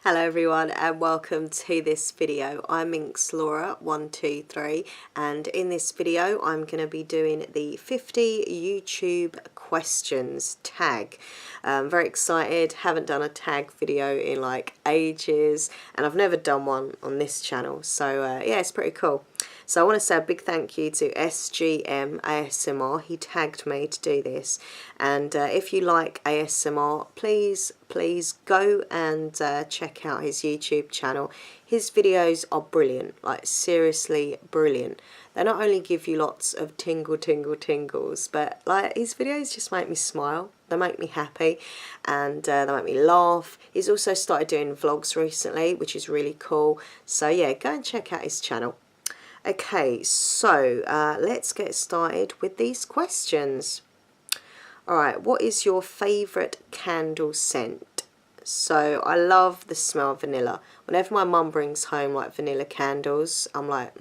Hello everyone and welcome to this video. I'm Laura123 and in this video I'm going to be doing the 50 YouTube questions tag. I'm very excited, haven't done a tag video in like ages and I've never done one on this channel, so yeah, it's pretty cool. So I want to say a big thank you to SGM ASMR. He tagged me to do this, and if you like ASMR, please go and check out his YouTube channel. His videos are brilliant, like seriously brilliant. They not only give you lots of tingles, but like his videos just make me smile. They make me happy and they make me laugh. He's also started doing vlogs recently, which is really cool. So yeah, go and check out his channel. Okay, so let's get started with these questions. Alright, what is your favourite candle scent? So I love the smell of vanilla. Whenever my mum brings home like vanilla candles, I'm like,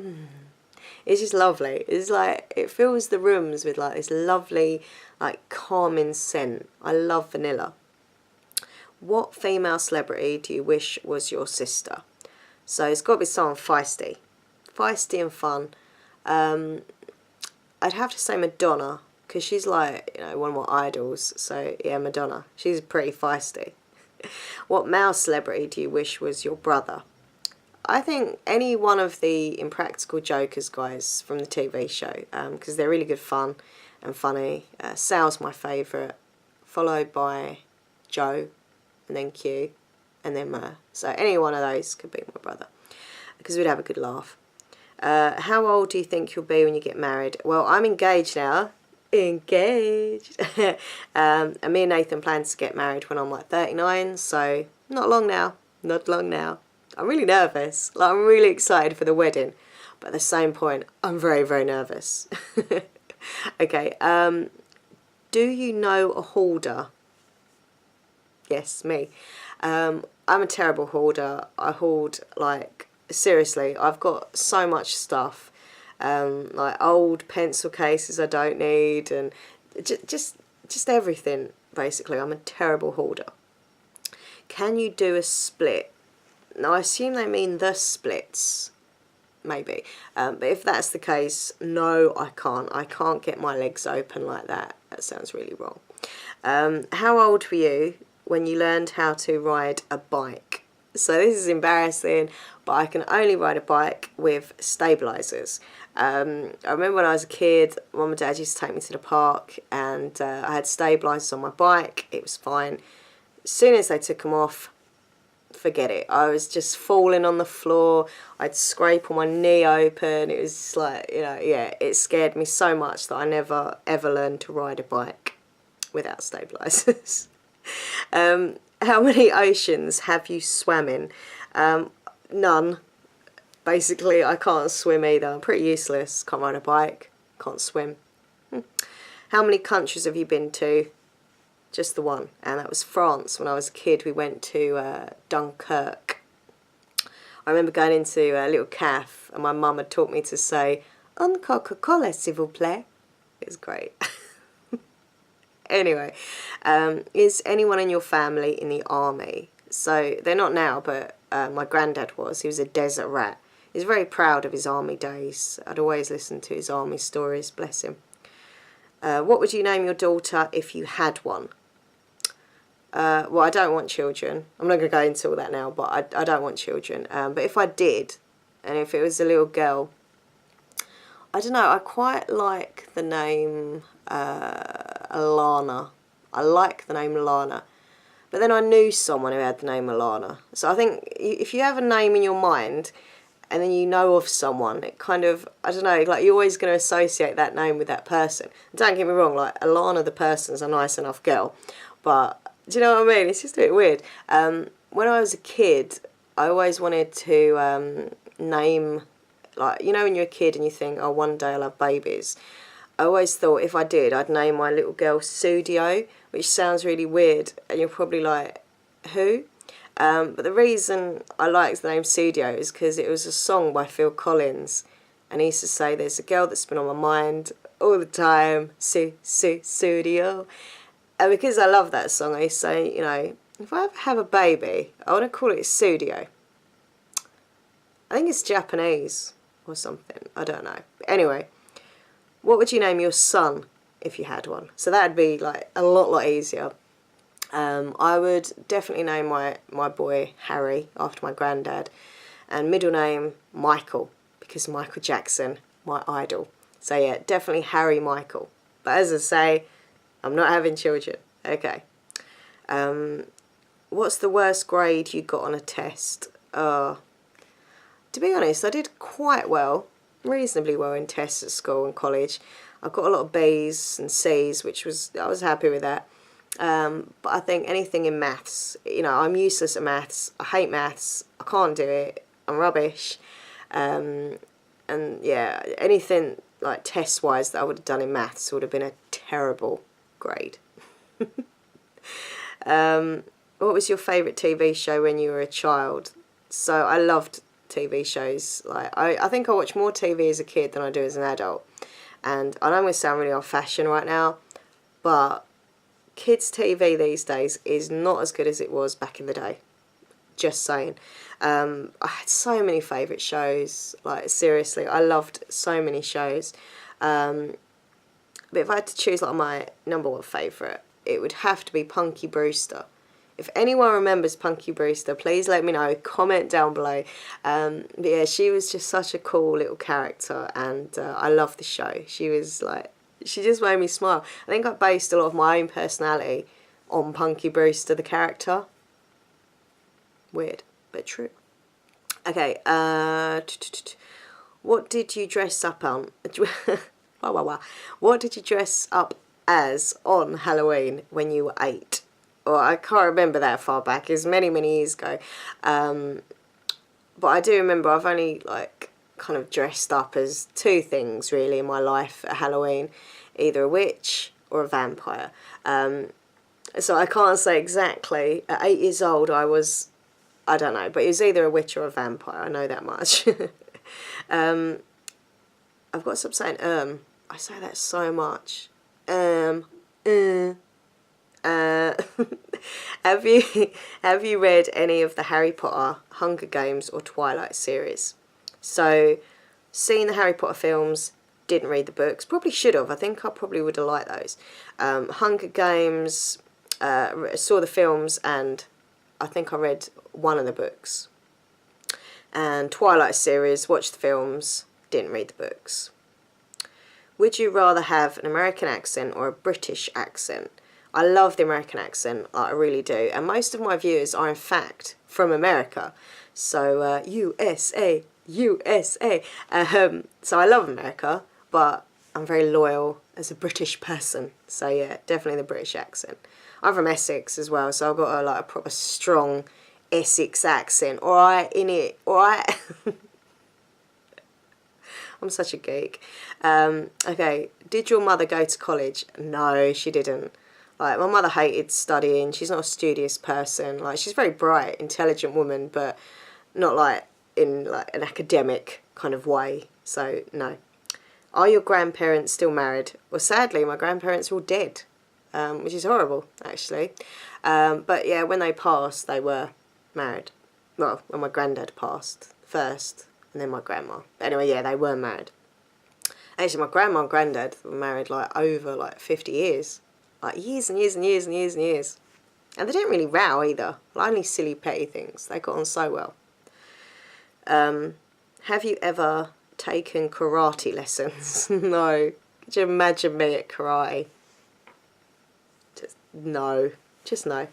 it's just lovely. It's like, it fills the rooms with like this lovely, like calming scent. I love vanilla. What female celebrity do you wish was your sister? So it's got to be someone feisty. Feisty and fun. I'd have to say Madonna, because she's like, you know, one of my idols. So yeah, Madonna. She's pretty feisty. What male celebrity do you wish was your brother? I think any one of the Impractical Jokers guys from the TV show, because they're really good fun and funny. Sal's my favourite, followed by Joe, and then Q, and then Mer. So any one of those could be my brother, because we'd have a good laugh. How old do you think you'll be when you get married? Well, I'm engaged now. Engaged. And me and Nathan plan to get married when I'm like 39, so not long now. Not long now. I'm really nervous. Like, I'm really excited for the wedding, but at the same point, I'm very nervous. Okay. Do you know a hoarder? Yes, me. I'm a terrible hoarder. I hoard like, seriously, I've got so much stuff, like old pencil cases I don't need, and just everything, basically. I'm a terrible hoarder. Can you do a split? Now, I assume they mean the splits, maybe, but if that's the case, no, I can't. I can't get my legs open like that. That sounds really wrong. How old were you when you learned how to ride a bike? So this is embarrassing, but I can only ride a bike with stabilisers. I remember when I was a kid, Mum and Dad used to take me to the park, and I had stabilisers on my bike. It was fine. As soon as they took them off, forget it. I was just falling on the floor. I'd scrape all my knee open. It was just like, you know, yeah, it scared me so much that I never ever learned to ride a bike without stabilisers. How many oceans have you swam in? None. Basically, I can't swim either. I'm pretty useless. Can't ride a bike. Can't swim. How many countries have you been to? Just the one. And that was France. When I was a kid, we went to Dunkirk. I remember going into a little cafe and my mum had taught me to say, "Un Coca-Cola, s'il vous plaît." It was great. Anyway, is anyone in your family in the army? So they're not now, but my granddad was. He was a desert rat. He's very proud of his army days. I'd always listen to his army stories, bless him. What would you name your daughter if you had one? Well, I don't want children. I'm not going to go into all that now, but I don't want children. But if I did, and if it was a little girl, I don't know, I quite like the name Alana. I like the name Alana. But then I knew someone who had the name Alana. So I think if you have a name in your mind and then you know of someone, it kind of, I don't know, like you're always going to associate that name with that person. Don't get me wrong, like Alana the person's a nice enough girl. But do you know what I mean? It's just a bit weird. When I was a kid, I always wanted to name, like, you know when you're a kid and you think, oh, one day I'll have babies. I always thought if I did, I'd name my little girl Sudio, which sounds really weird, and you're probably like, who? But the reason I liked the name Sudio is because it was a song by Phil Collins, and he used to say, there's a girl that's been on my mind all the time, Sudio. And because I love that song, I used to say, you know, If I ever have a baby, I want to call it Studio. I think it's Japanese or something. I don't know. But anyway, what would you name your son if you had one? So that'd be like a lot easier. I would definitely name my boy Harry after my granddad, and middle name Michael because Michael Jackson, my idol. So yeah, definitely Harry Michael. But as I say, I'm not having children. Okay. What's the worst grade you got on a test? To be honest, I did quite well, reasonably well in tests at school and college. I got a lot of B's and C's, I was happy with that. But I think anything in maths, I'm useless at maths. I hate maths. I can't do it. I'm rubbish. And yeah, anything like test-wise that I would have done in maths would have been a terrible grade. What was your favourite TV show when you were a child? So I loved TV shows. Like I think I watched more TV as a kid than I do as an adult. And I know I'm going to sound really old-fashioned right now, but kids' TV these days is not as good as it was back in the day. Just saying. I had so many favourite shows. Like, seriously, I loved so many shows. But if I had to choose like my number one favourite, it would have to be Punky Brewster. If anyone remembers Punky Brewster, please let me know. Comment down below. But yeah, she was just such a cool little character, and I loved the show. She just made me smile. I think I based a lot of my own personality on Punky Brewster, the character. Weird, but true. Okay, what did you dress up on? What did you dress up as on Halloween when you were 8? Well, I can't remember that far back. It was many years ago. But I do remember I've only kind of dressed up as 2 things really in my life at Halloween. Either a witch or a vampire. So I can't say exactly. At 8 years old I don't know, but it was either a witch or a vampire. I know that much. I've got to stop saying I say that so much. Have you read any of the Harry Potter, Hunger Games or Twilight series? So, seen the Harry Potter films, didn't read the books. Probably should have. I think I probably would have liked those. Hunger Games, saw the films, and I think I read one of the books. And Twilight series, watched the films, didn't read the books. Would you rather have an American accent or a British accent? I love the American accent, I really do. And most of my viewers are in fact from America. So, USA, USA. So I love America, but I'm very loyal as a British person. So yeah, definitely the British accent. I'm from Essex as well, so I've got a proper strong Essex accent. Alright, in it, alright? I'm such a geek. Okay, did your mother go to college? No, she didn't. My mother hated studying. She's not a studious person. She's a very bright, intelligent woman, but not in an academic kind of way. So no. Are your grandparents still married? Well, sadly, my grandparents are all dead, which is horrible, actually. But yeah, when they passed, they were married. Well, when my granddad passed first, and then my grandma. But anyway, yeah, they were married. Actually, my grandma and granddad were married over 50 years. Years and years and years and years and years. And they didn't really row either. Only silly petty things. They got on so well. Have you ever taken karate lessons? No. Could you imagine me at karate? No. Just no.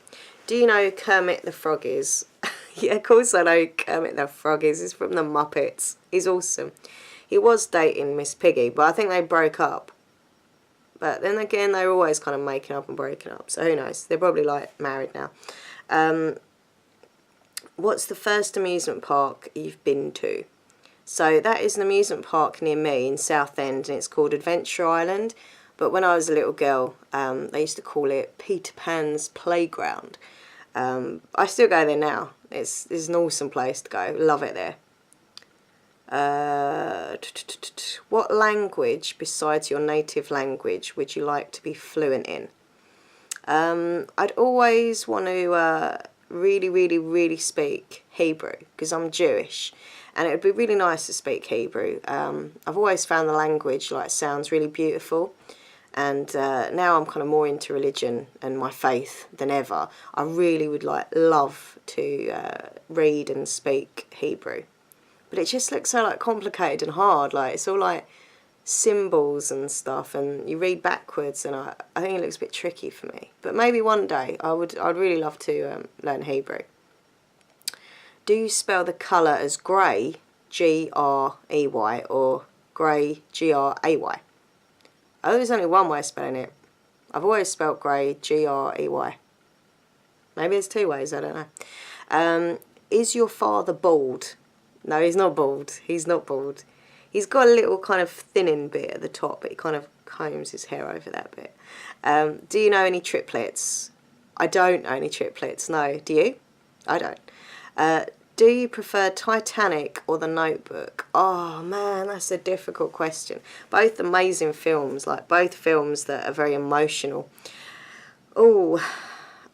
Do you know Kermit the Frog is? Yeah, of course I know Kermit the Frog is. He's from the Muppets. He's awesome. He was dating Miss Piggy, but I think they broke up. But then again, they were always kind of making up and breaking up. So who knows? They're probably married now. What's the first amusement park you've been to? So that is an amusement park near me in Southend, and it's called Adventure Island. But when I was a little girl, they used to call it Peter Pan's Playground. I still go there now. It's an awesome place to go. Love it there. What language besides your native language would you like to be fluent in? I'd always want to really speak Hebrew because I'm Jewish, and it would be really nice to speak Hebrew. I've always found the language like sounds really beautiful, and now I'm kind of more into religion and my faith than ever. I really would love to read and speak Hebrew, but it just looks so complicated and hard. It's all symbols and stuff, and you read backwards, and I think it looks a bit tricky for me. But maybe one day I'd really love to learn Hebrew. Do you spell the colour as grey, G-R-E-Y, or grey, G-R-A-Y? Oh, there's only one way of spelling it. I've always spelt grey, G-R-E-Y. Maybe there's two ways, I don't know. Is your father bald? No, he's not bald. He's not bald. He's got a little kind of thinning bit at the top, but he kind of combs his hair over that bit. Do you know any triplets? I don't know any triplets, no. Do you? I don't. Do you prefer Titanic or The Notebook? Oh man, that's a difficult question. Both amazing films, both films that are very emotional. Oh,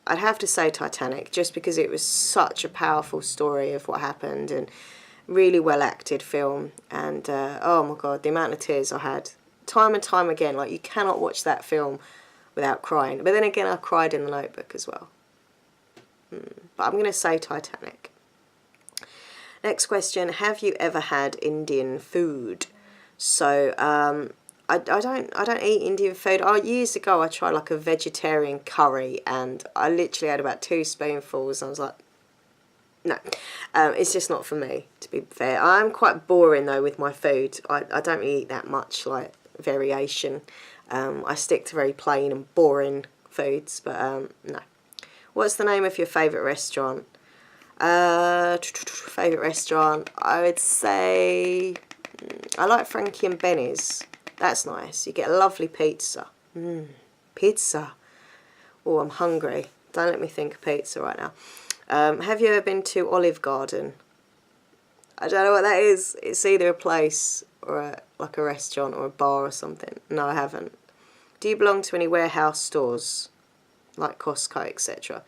I'd have to say Titanic, just because it was such a powerful story of what happened, and really well acted film, and oh my god, the amount of tears I had time and time again. You cannot watch that film without crying. But then again, I cried in The Notebook as well. But I'm going to say Titanic. Next question: have you ever had Indian food? So I don't eat Indian food. Years ago I tried a vegetarian curry, and I literally had about 2 spoonfuls, and I was like, no, it's just not for me, to be fair. I'm quite boring though with my food. I don't really eat that much variation. I stick to very plain and boring foods, but no. What's the name of your favourite restaurant? Favourite restaurant, I would say I like Frankie and Benny's. That's nice. You get a lovely pizza. Pizza. Oh, I'm hungry. Don't let me think of pizza right now. Have you ever been to Olive Garden? I don't know what that is. It's either a place or a restaurant or a bar or something. No, I haven't. Do you belong to any warehouse stores, like Costco, etc.?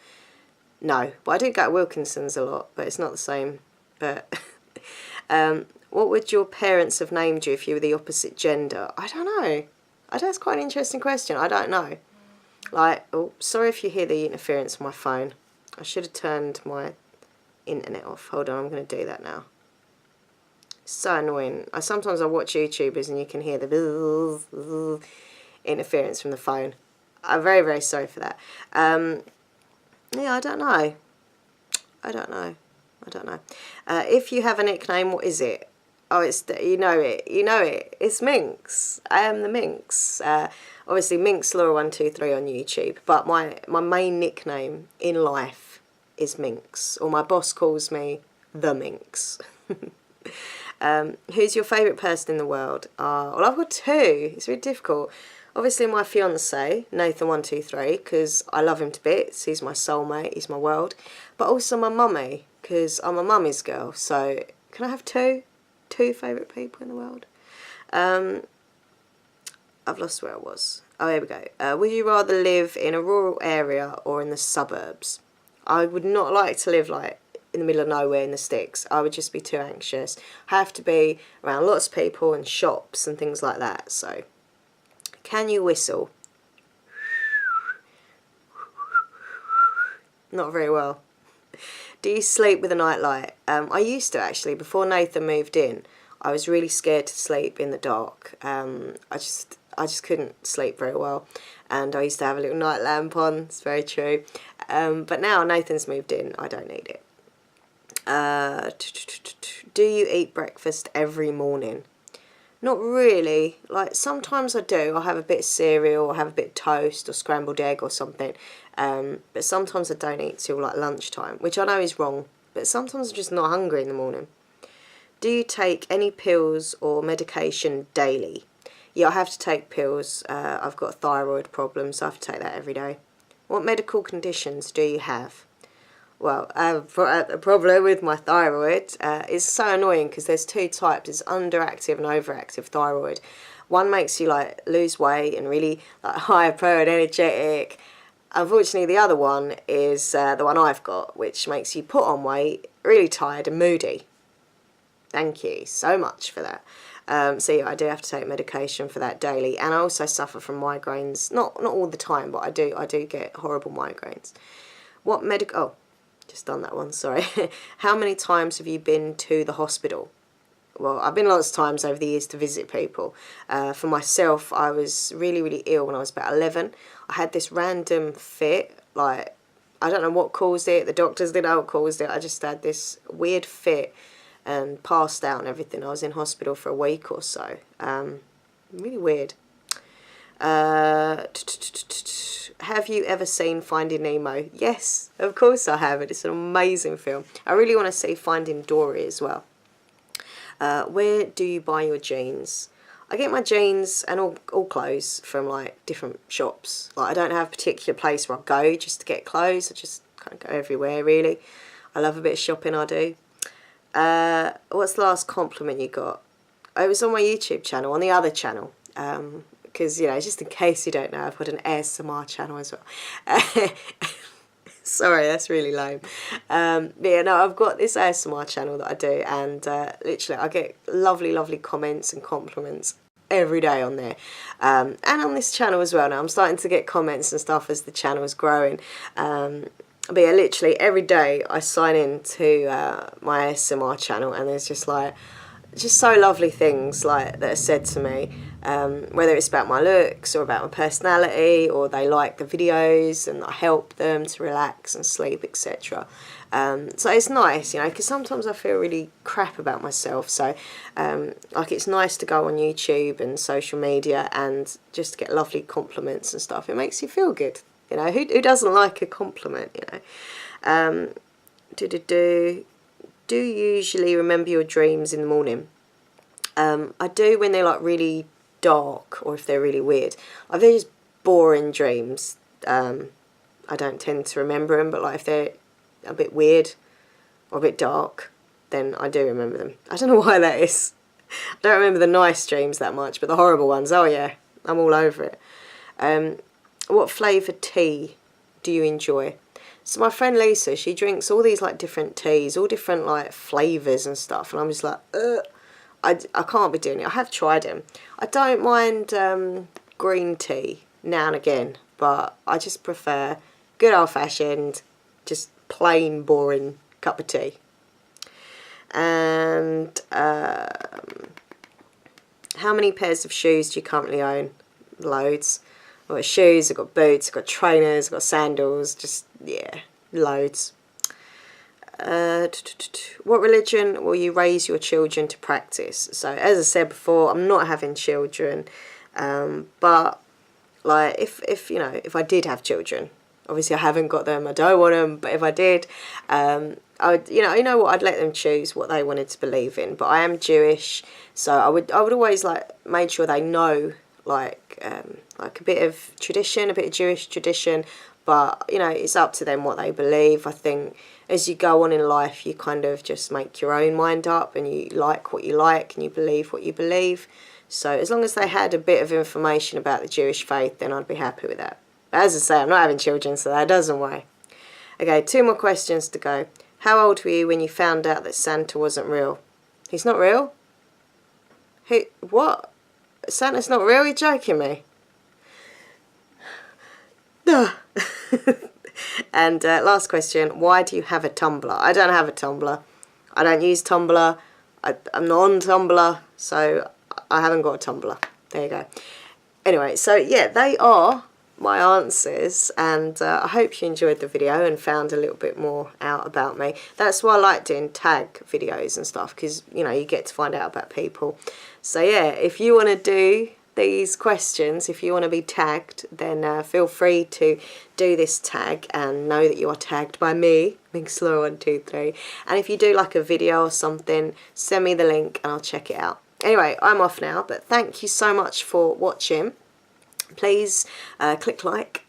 No, but I do go to Wilkinson's a lot, but it's not the same. But what would your parents have named you if you were the opposite gender? I don't know. That's quite an interesting question. I don't know. Oh, sorry if you hear the interference on my phone. I should have turned my internet off. Hold on, I'm going to do that now. It's so annoying. Sometimes I watch YouTubers and you can hear the interference from the phone. I'm very, very sorry for that. Yeah, I don't know. If you have a nickname, what is it? Oh, you know it. It's Minx. I am the Minx. Obviously, Minx Laura 123 on YouTube. But my main nickname in life is Minx, or my boss calls me the Minx. Who's your favourite person in the world? Well, I've got 2. It's really difficult. Obviously, my fiance, Nathan 123, because I love him to bits. He's my soulmate. He's my world. But also my mummy, because I'm a mummy's girl. So, can I have 2 favourite people in the world? I've lost where I was. Oh, here we go. Would you rather live in a rural area or in the suburbs? I would not like to live in the middle of nowhere in the sticks. I would just be too anxious. I have to be around lots of people and shops and things like that. So, can you whistle? Not very well. Do you sleep with a nightlight? I used to, actually. Before Nathan moved in, I was really scared to sleep in the dark. I just couldn't sleep very well, and I used to have a little night lamp on. It's very true. But now Nathan's moved in, I don't need it. Do you eat breakfast every morning? Not really. Sometimes I do. I'll have a bit of cereal, or have a bit of toast or scrambled egg or something. But sometimes I don't eat till lunchtime, which I know is wrong. But sometimes I'm just not hungry in the morning. Do you take any pills or medication daily? Yeah, I have to take pills. I've got a thyroid problem, so I have to take that every day. What medical conditions do you have? Well, the problem with my thyroid is so annoying because there's 2 types. There's underactive and overactive thyroid. One makes you lose weight and really hyper and energetic, Unfortunately, the other one is the one I've got, which makes you put on weight, really tired and moody. Thank you so much for that. So yeah, I do have to take medication for that daily, and I also suffer from migraines. Not all the time, but I do get horrible migraines. What oh, just done that one. Sorry. How many times have you been to the hospital? Well, I've been lots of times over the years to visit people. For myself, I was really ill when I was about 11. I had this random fit, like, I don't know what caused it. The doctors didn't know what caused it. I just had this weird fit and passed out and everything. I was in hospital for a week or so. Really weird. Have you ever seen Finding Nemo? Yes, of course I have. It's an amazing film. I really want to see Finding Dory as well. Where do you buy your jeans? I get my jeans and all clothes from like different shops. Like I don't have a particular place where I go just to get clothes. I just kind of go everywhere really. I love a bit of shopping, I do. What's the last compliment you got? Oh, it was on my YouTube channel, on the other channel. Because, you know, just in case you don't know, I've got an ASMR channel as well. Sorry, that's really lame. But yeah, no, I've got this ASMR channel that I do, and literally I get lovely comments and compliments every day on there. And on this channel as well now. I'm starting to get comments and stuff as the channel is growing. But yeah, literally every day I sign in to my ASMR channel, and there's just so lovely things like that are said to me, whether it's about my looks or about my personality, or they like the videos and I help them to relax and sleep, etc. So it's nice, you know, because sometimes I feel really crap about myself. So like it's nice to go on YouTube and social media and just get lovely compliments and stuff. It makes you feel good, you know. Who doesn't like a compliment, you know? Do you usually remember your dreams in the morning? I do when they're like really dark, or if they're really weird. If they're just boring dreams, I don't tend to remember them, but like if they're a bit weird or a bit dark, then I do remember them. I don't know why that is. I don't remember the nice dreams that much, but the horrible ones, oh yeah, I'm all over it. What flavour tea do you enjoy? So my friend Lisa, she drinks all these like different teas, all different like flavours and stuff, and I'm just like, I can't be doing it. I have tried them. I don't mind green tea now and again, but I just prefer good old-fashioned, just plain boring cup of tea. And how many pairs of shoes do you currently own? Loads. I've got shoes, I've got boots, I've got trainers, I've got sandals, just, yeah, loads. What religion will you raise your children to practice? So, as I said before, I'm not having children, but, like, if you know, if I did have children, obviously I haven't got them, I don't want them, but if I did, I would, you know what, I'd let them choose what they wanted to believe in. But I am Jewish, so I would always, like, make sure they know, like a bit of tradition, a bit of Jewish tradition, but, you know, it's up to them what they believe. I think as you go on in life, you kind of just make your own mind up, and you like what you like, and you believe what you believe. So as long as they had a bit of information about the Jewish faith, then I'd be happy with that. But as I say, I'm not having children, so that doesn't worry. Okay, 2 more questions to go. How old were you when you found out that Santa wasn't real? He's not real? What? Santa's not real? You're joking me? No. And last question, why do you have a Tumblr? I don't have a Tumblr. I don't use Tumblr. I'm not on Tumblr, so I haven't got a Tumblr. There you go. Anyway, so yeah, they are my answers, and I hope you enjoyed the video and found a little bit more out about me. That's why I like doing tag videos and stuff, because, you know, you get to find out about people. So yeah, if you want to do these questions, if you want to be tagged, then feel free to do this tag and know that you are tagged by me, Minxlaw123. And if you do like a video or something, send me the link and I'll check it out. Anyway, I'm off now, but thank you so much for watching. Please click like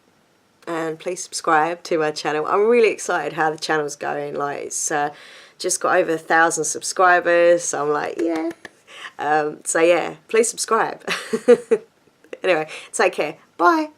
and please subscribe to my channel. I'm really excited how the channel's going. Like, it's just got over 1,000 subscribers, so I'm like, yeah. So yeah, please subscribe. Anyway, take care. Bye.